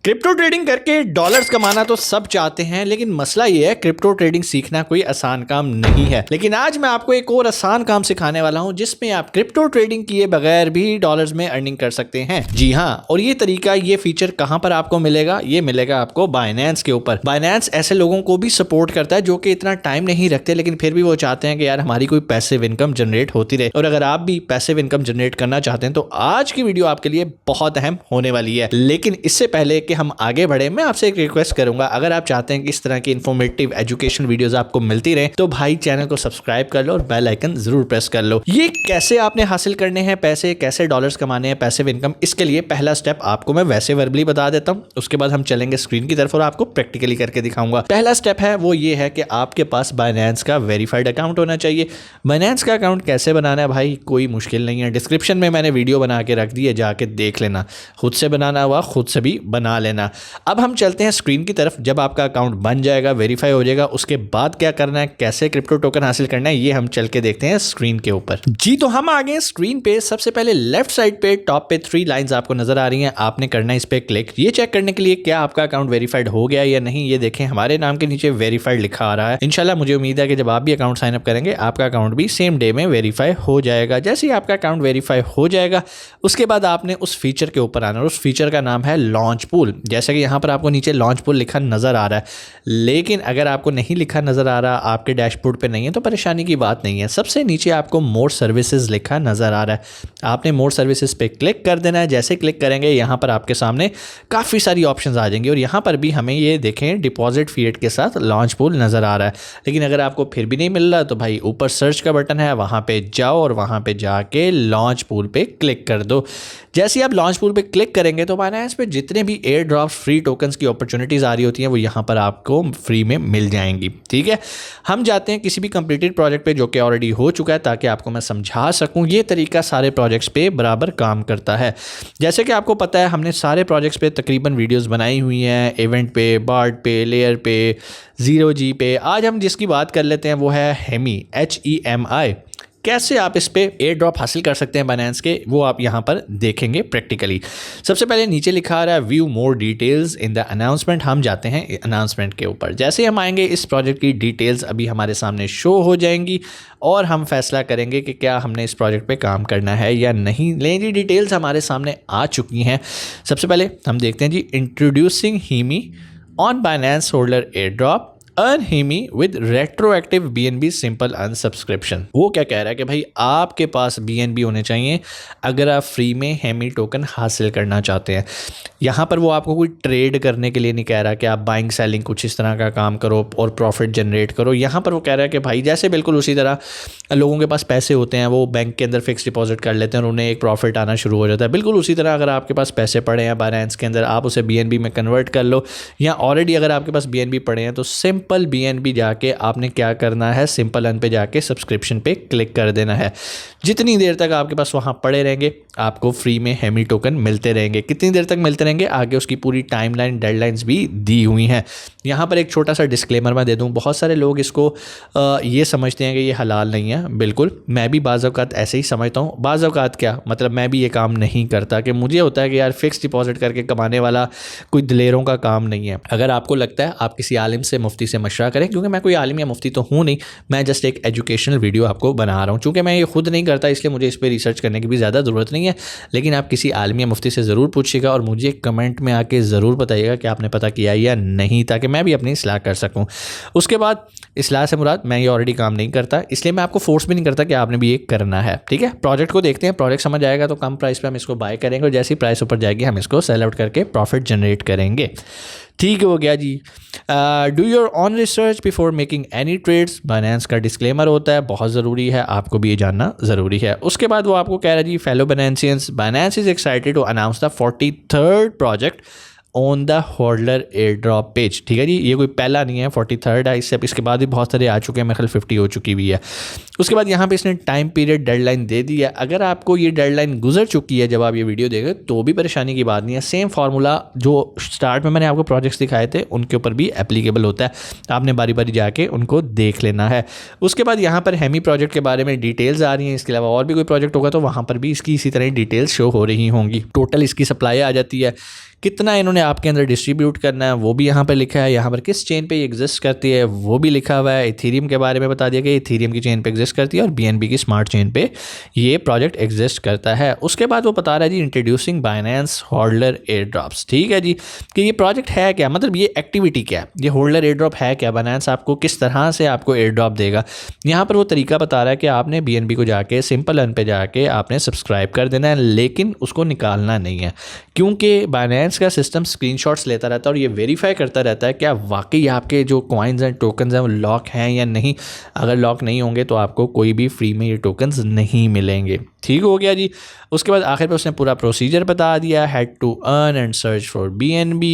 Crypto trading करके dollars कमाना तो सब चाहते हैं, लेकिन मसला ये है क्रिप्टो ट्रेडिंग सीखना कोई आसान काम नहीं है। लेकिन आज मैं आपको एक और आसान काम सिखाने वाला हूं जिसमें आप क्रिप्टो ट्रेडिंग किए बगैर भी डॉलर्स में अर्निंग कर सकते हैं। जी हाँ, और ये तरीका, ये फीचर कहां पर आपको मिलेगा? ये मिलेगा आपको बाइनेंस के ऊपर। बाइनेंस ऐसे लोगों को भी सपोर्ट करता है जो कि इतना टाइम नहीं रखते, लेकिन फिर भी वो चाहते हैं कि यार हमारी कोई पैसिव इनकम जनरेट होती रहे। और अगर आप भी पैसिव इनकम जनरेट करना चाहते हैं तो आज की वीडियो आपके लिए बहुत अहम होने वाली है। लेकिन इससे पहले कि हम आगे बढ़े, मैं आपसे एक रिक्वेस्ट करूंगा, अगर आप चाहते हैं कि इस तरह की इंफॉर्मेटिव एजुकेशन वीडियोस आपको मिलती रहे तो भाई चैनल को सब्सक्राइब कर लो और बेल आइकन जरूर प्रेस कर लो। ये कैसे आपने हासिल करने हैं पैसे, कैसे डॉलर्स कमाने हैं, पैसिव इनकम, इसके लिए पहला स्टेप आपको मैं वैसे वर्बली बता देता हूं, उसके बाद हम चलेंगे स्क्रीन की तरफ और आपको प्रैक्टिकली करके दिखाऊंगा। पहला स्टेप है वो ये है कि आपके पास बाइनेंस का वेरीफाइड अकाउंट होना चाहिए। बाइनेंस का अकाउंट कैसे बनाना है भाई, कोई मुश्किल नहीं है। डिस्क्रिप्शन में मैंने वीडियो बना के रख दी है, जाके देख लेना। खुद से बनाना हुआ खुद से भी बना लेना। अब हम चलते हैं स्क्रीन की तरफ। जब आपका अकाउंट बन जाएगा, वेरीफाई हो जाएगा, उसके बाद क्या करना है, कैसे क्रिप्टो टोकन हासिल करना है, ये हम चल के देखते हैं स्क्रीन के ऊपर। जी तो हम आ गए स्क्रीन पे। सबसे पहले लेफ्ट साइड पे टॉप पे 3 लाइंस आपको नजर आ रही हैं, आपने करना है इस पे क्लिक। ये चेक करने के लिए क्या आपका अकाउंट वेरीफाइड हो गया या नहीं। ये देखें हमारे नाम के नीचे वेरीफाइड लिखा आ रहा है। इंशाल्लाह मुझे उम्मीद है कि जब आप भी अकाउंट साइन अप करेंगे आपका अकाउंट भी सेम डे में वेरीफाई हो जाएगा। जैसे ही आपका अकाउंट वेरीफाई हो जाएगा उसके बाद आपने उस फीचर के ऊपर आना, और उस फीचर का नाम है लॉन्च पूल। जैसे कि यहाँ पर आपको नीचे लॉन्च पूल लिखा नजर आ रहा है, लेकिन अगर आपको नहीं लिखा नजर आ रहा, आपके डैशबोर्ड पे नहीं है तो परेशानी की बात नहीं है। सबसे नीचे आपको मोर सर्विसेज लिखा नजर आ रहा है, आपने मोर सर्विसेज पे क्लिक कर देना है। जैसे क्लिक करेंगे यहाँ पर आपके सामने काफ़ी सारी ऑप्शंस आ जाएंगी, और यहाँ पर भी हमें ये देखें डिपॉजिट फीड के साथ लॉन्च पूल नजर आ रहा है। लेकिन अगर आपको फिर भी नहीं मिल रहा तो भाई ऊपर सर्च का बटन है, वहाँ पे जाओ और वहाँ पे जाके लॉन्च पूल पे क्लिक कर दो। जैसे ही आप लॉन्च पूल पे क्लिक करेंगे तो बाइनेंस पे जितने भी एयर ड्रॉप फ्री टोकन्स की अपॉर्चुनिटीज आ रही होती हैं वो यहाँ पर आपको फ्री में मिल जाएंगी। ठीक है, हम जाते हैं किसी भी कंप्लीटेड प्रोजेक्ट पे जो कि ऑलरेडी हो चुका है, ताकि आपको मैं समझा सकूं। ये तरीका सारे प्रोजेक्ट्स पे बराबर काम करता है। जैसे कि आपको पता है हमने सारे प्रोजेक्ट्स पे तकरीबन वीडियोस बनाई हुई हैं, इवेंट पे, बार्ड पे, लेयर पे, 0G पे। आज हम जिसकी बात कर लेते हैं वो है हेमी, HEMI। कैसे आप इस पे एयर ड्रॉप हासिल कर सकते हैं बाइनेंस के, वो आप यहाँ पर देखेंगे प्रैक्टिकली। सबसे पहले नीचे लिखा आ रहा है view more details in the announcement. हम जाते हैं अनाउंसमेंट के ऊपर। जैसे हम आएंगे इस प्रोजेक्ट की डिटेल्स अभी हमारे सामने शो हो जाएंगी और हम फैसला करेंगे कि क्या हमने इस प्रोजेक्ट पे काम करना है या नहीं। लेकिन जी डिटेल्स हमारे सामने आ चुकी हैं। सबसे पहले हम देखते हैं जी, introducing Hemi on Binance holder airdrop, earn Hemi with retroactive BNB simple unsubscription. वो क्या कह रहा है कि भाई आपके पास BNB होने चाहिए अगर आप फ्री में हेमी टोकन हासिल करना चाहते हैं। यहाँ पर वो आपको कोई ट्रेड करने के लिए नहीं कह रहा कि आप बाइंग सेलिंग कुछ इस तरह का काम करो और प्रॉफिट जनरेट करो। यहाँ पर वो कह रहा है कि भाई जैसे बिल्कुल उसी तरह लोगों के पास पैसे होते हैं, वो बैंक के अंदर फिक्स डिपॉजिट कर लेते हैं और उन्हें एक प्रॉफिट आना शुरू हो जाता है। बिल्कुल उसी तरह अगर आपके पास पैसे पड़े हैं बाइनेंस के अंदर, आप उसे BNB में कन्वर्ट कर लो, या ऑलरेडी अगर आपके पास BNB पड़े हैं तो सिंपल BNB जाके आपने क्या करना है, सिंपल अन पे जाके सब्सक्रिप्शन पे क्लिक कर देना है। जितनी देर तक आपके पास वहां पड़े रहेंगे आपको फ्री में हेमी टोकन मिलते रहेंगे। कितनी देर तक मिलते रहेंगे आगे उसकी पूरी टाइमलाइन, डेडलाइंस भी दी हुई हैं। यहाँ पर एक छोटा सा डिस्क्लेमर मैं दे दूँ, बहुत सारे लोग इसको ये समझते हैं कि ये हलाल नहीं है। बिल्कुल, मैं भी बाज़ औक़ात ऐसे ही समझता हूँ। बाज़ औक़ात क्या मतलब, मैं भी ये काम नहीं करता कि मुझे होता है कि यार फिक्स डिपॉजिट करके कमाने वाला कोई दिलेरों का काम नहीं है। अगर आपको लगता है आप किसी आलिम से, मुफ्ती से मशवरा करें, क्योंकि मैं कोई आलिम या मुफ्ती तो हूँ नहीं, मैं जस्ट एक एजुकेशनल वीडियो आपको बना रहा हूँ। चूँकि मैं ये खुद नहीं करता इसलिए मुझे इस पर रिसर्च करने की भी ज़्यादा ज़रूरत नहीं है। लेकिन आप किसी आलिम या मुफ्ती से ज़रूर पूछिएगा और मुझे कमेंट में आके ज़रूर बताइएगा कि आपने पता किया या नहीं, ताकि मैं भी अपनी इस्लाह कर सकूँ। उसके बाद इस्लाह से मुराद, मैं ये ऑलरेडी काम नहीं करता इसलिए मैं आपको फोर्स भी नहीं करता कि आपने भी ये करना है। ठीक है, प्रोजेक्ट को देखते हैं। प्रोजेक्ट समझ आएगा तो कम प्राइस पे हम इसको बाय करेंगे और जैसी प्राइस ऊपर जाएगी हम इसको सेल आउट करके प्रॉफिट जनरेट करेंगे। ठीक हो गया जी। Do your own research before making any trades. Binance का डिस्क्लेमर होता है, बहुत ज़रूरी है, आपको भी ये जानना ज़रूरी है। उसके बाद वो आपको कह रहा है जी, fellow Binancians, Binance is excited to announce the 43rd project on the holder airdrop page. ठीक है जी, ये कोई पहला नहीं है, 43rd है। इसके बाद भी बहुत सारे आ चुके हैं, मेरे ख्याल 50 हो चुकी हुई है। उसके बाद यहाँ पे इसने टाइम पीरियड डेडलाइन दे दी है। अगर आपको ये डेडलाइन गुजर चुकी है जब आप ये वीडियो देखें तो भी परेशानी की बात नहीं है। सेम फार्मूला जो स्टार्ट में मैंने आपको प्रोजेक्ट्स दिखाए थे उनके ऊपर भी एप्लीकेबल होता है, आपने बारी बारी जाके उनको देख लेना है। उसके बाद यहाँ पर हेमी प्रोजेक्ट के बारे में डिटेल्स आ रही हैं। इसके अलावा और भी कोई प्रोजेक्ट होगा तो वहाँ पर भी इसकी इसी तरह डिटेल्स शो हो रही होंगी। टोटल इसकी सप्लाई आ जाती है कितना इन्होंने आपके अंदर डिस्ट्रीब्यूट करना है वो भी यहाँ पर लिखा है, यहाँ पर किस चेन पे ये एग्जिस्ट करती है वो भी लिखा हुआ है। इथेरियम के बारे में बता दिया कि इथेरियम की चेन पे एग्जिस्ट करती है और BNB की स्मार्ट चेन पे ये प्रोजेक्ट एग्जिस्ट करता है। उसके बाद वो बता रहा है जी introducing Binance holder airdrops, ठीक है जी, कि ये प्रोजेक्ट है क्या, मतलब ये एक्टिविटी क्या है, ये होल्डर एयर ड्रॉप है क्या, बाइनेंस आपको किस तरह से आपको एयर ड्रॉप देगा। यहाँ पर वो तरीका बता रहा है कि आपने BNB को जाके सिंपल अर्न पे जाके आपने सब्सक्राइब कर देना है, लेकिन उसको निकालना नहीं है, क्योंकि बाइनेंस का सिस्टम स्क्रीनशॉट्स लेता रहता है और ये वेरीफाई करता रहता है कि आप वाकई आपके जो कॉइन्स एंड टोकन्स हैं वो लॉक हैं या नहीं। अगर लॉक नहीं होंगे तो आपको कोई भी फ्री में ये टोकन्स नहीं मिलेंगे। ठीक हो गया जी। उसके बाद आखिर पे उसने पूरा प्रोसीजर बता दिया, had to earn and search for BNB।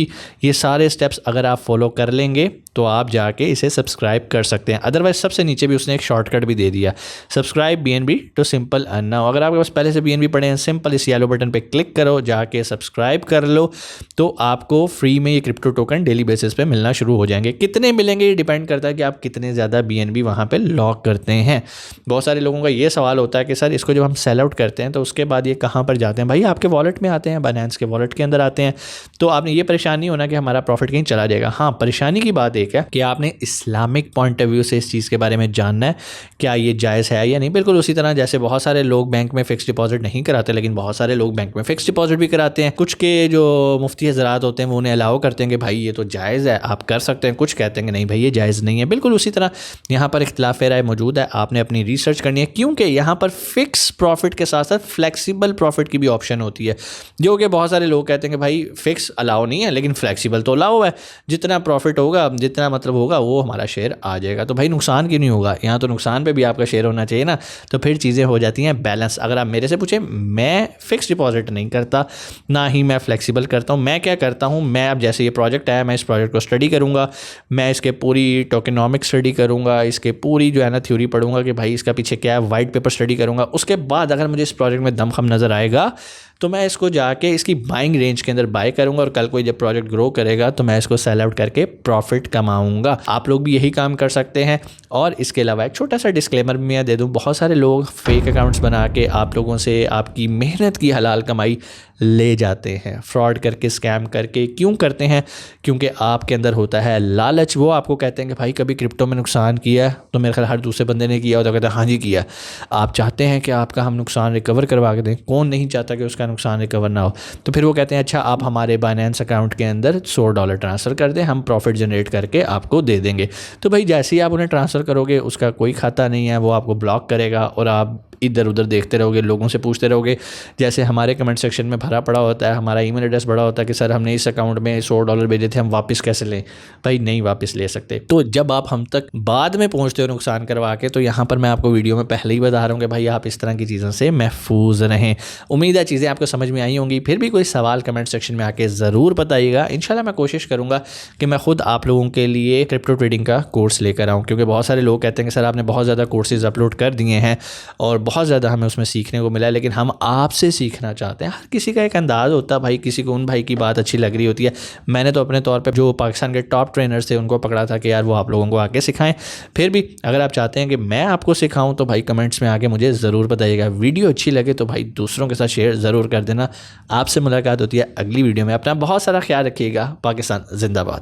ये सारे स्टेप्स अगर आप फॉलो कर लेंगे तो आप जाके इसे सब्सक्राइब कर सकते हैं। अदरवाइज सबसे नीचे भी उसने एक शॉर्टकट भी दे दिया, subscribe BNB to simple earn now. अगर आपके पास पहले से BNB पड़े हैं, सिंपल इस येलो बटन पे क्लिक करो, जाके सब्सक्राइब कर लो, तो आपको फ्री में ये क्रिप्टो टोकन डेली बेसिस पे मिलना शुरू हो जाएंगे। कितने मिलेंगे ये डिपेंड करता है कि आप कितने ज़्यादा BNB वहाँ पर लॉक करते हैं। बहुत सारे लोगों का ये सवाल होता है कि सर इसको जब हम सेल आउट करते हैं तो उसके बाद ये कहाँ पर जाते हैं। भाई आपके वॉलेट में आते हैं, बाइनेंस के वॉलेट के अंदर आते हैं। तो आपने ये परेशान नहीं होना कि हमारा प्रॉफिट कहीं चला जाएगा। हाँ, परेशानी की बात एक है कि आपने इस्लामिक पॉइंट ऑफ व्यू से इस चीज़ के बारे में जानना है क्या ये जायज़ है या नहीं। बिल्कुल उसी तरह जैसे बहुत सारे लोग बैंक में फ़िक्स डिपॉजिट नहीं कराते, लेकिन बहुत सारे लोग बैंक में फ़िक्स डिपॉजिट भी कराते हैं। कुछ के जो मुफ्ती हज़रात होते हैं वो उन्हें अलाउ करते हैं कि भाई ये तो जायज़ है, आप कर सकते हैं। कुछ कहते हैं कि नहीं भाई ये जायज़ नहीं है। बिल्कुल उसी तरह यहाँ पर इख्तिलाफ राय मौजूद है, आपने अपनी रिसर्च करनी है, क्योंकि यहाँ पर फिक्स प्रॉफिट के साथ साथ फ्लेक्सिबल प्रॉफिट की भी ऑप्शन होती है, जो कि बहुत सारे लोग कहते हैं कि भाई फिक्स अलाउ नहीं है लेकिन फ्लेक्सिबल तो अलाउ है। जितना प्रॉफिट होगा, जितना मतलब होगा वो हमारा शेयर आ जाएगा। तो भाई नुकसान क्यों नहीं होगा, यहाँ तो नुकसान पे भी आपका शेयर होना चाहिए ना। तो फिर चीज़ें हो जाती हैं बैलेंस। अगर आप मेरे से पूछें, मैं फिक्स डिपॉजिट नहीं करता, ना ही मैं फ्लेक्सिबल करता हूँ। मैं क्या करता हूँ, मैं अब जैसे ये प्रोजेक्ट आया, मैं इस प्रोजेक्ट को स्टडी करूँगा, मैं इसके पूरी टोकेनॉमिक्स स्टडी करूँगा, इसके पूरी जो है ना थ्योरी पढ़ूंगा कि भाई इसका पीछे क्या है, वाइट पेपर स्टडी करूँगा। उसके बाद अगर मुझे इस प्रोजेक्ट में दमखम नज़र आएगा तो मैं इसको जाके इसकी बाइंग रेंज के अंदर बाय करूंगा और कल को जब प्रोजेक्ट ग्रो करेगा तो मैं इसको सेल आउट करके प्रॉफिट कमाऊंगा। आप लोग भी यही काम कर सकते हैं। और इसके अलावा एक छोटा सा डिस्क्लेमर भी मैं दे दूं, बहुत सारे लोग फेक अकाउंट्स बना के आप लोगों से आपकी मेहनत की हलाल कमाई ले जाते हैं, फ्रॉड करके, स्कैम करके। क्यों करते हैं? क्योंकि आपके अंदर होता है लालच। वो आपको कहते हैं कि भाई कभी क्रिप्टो में नुकसान किया, तो मेरे ख्याल हर दूसरे बंदे ने किया हो तो कहते हैं हाँ जी किया। आप चाहते हैं कि आपका हम नुकसान रिकवर करवा के दें, कौन नहीं चाहता कि उसका नुकसान रिकवर ना हो। तो फिर वो कहते हैं अच्छा आप हमारे बाइनेंस अकाउंट के अंदर $100 ट्रांसफ़र कर दें, हम प्रॉफिट जनरेट करके आपको दे देंगे। तो भाई जैसे ही आप उन्हें ट्रांसफ़र करोगे उसका कोई खाता नहीं है, वो आपको ब्लॉक करेगा और आप इधर उधर देखते रहोगे, लोगों से पूछते रहोगे। जैसे हमारे कमेंट सेक्शन में भरा पड़ा होता है, हमारा ईमेल एड्रेस भरा होता है कि सर हमने इस अकाउंट में $100 भेजे थे, हम वापस कैसे लें? भाई नहीं वापस ले सकते। तो जब आप हम तक बाद में पहुंचते हो नुकसान करवा के, तो यहाँ पर मैं आपको वीडियो में पहले ही बता रहा हूँ कि भाई आप इस तरह की चीज़ों से महफूज रहें। उम्मीद है चीज़ें आपको समझ में आई होंगी। फिर भी कोई सवाल कमेंट सेक्शन में आके ज़रूर बताइएगा। इंशाल्लाह मैं कोशिश करूँगा कि मैं खुद आप लोगों के लिए क्रिप्टो ट्रेडिंग का कोर्स लेकर आऊँ, क्योंकि बहुत सारे लोग कहते हैं कि सर आपने बहुत ज़्यादा कोर्सेज अपलोड कर दिए हैं और बहुत ज़्यादा हमें उसमें सीखने को मिला है, लेकिन हम आपसे सीखना चाहते हैं। हर किसी का एक अंदाज़ होता है भाई, किसी को उन भाई की बात अच्छी लग रही होती है। मैंने तो अपने तौर पे जो पाकिस्तान के टॉप ट्रेनर्स थे उनको पकड़ा था कि यार वो आप लोगों को आके सिखाएं। फिर भी अगर आप चाहते हैं कि मैं आपको सिखाऊं तो भाई कमेंट्स में आके मुझे ज़रूर बताइएगा। वीडियो अच्छी लगे तो भाई दूसरों के साथ शेयर ज़रूर कर देना। आपसे मुलाकात होती है अगली वीडियो में। अपना बहुत सारा ख्याल रखिएगा। पाकिस्तान जिंदाबाद।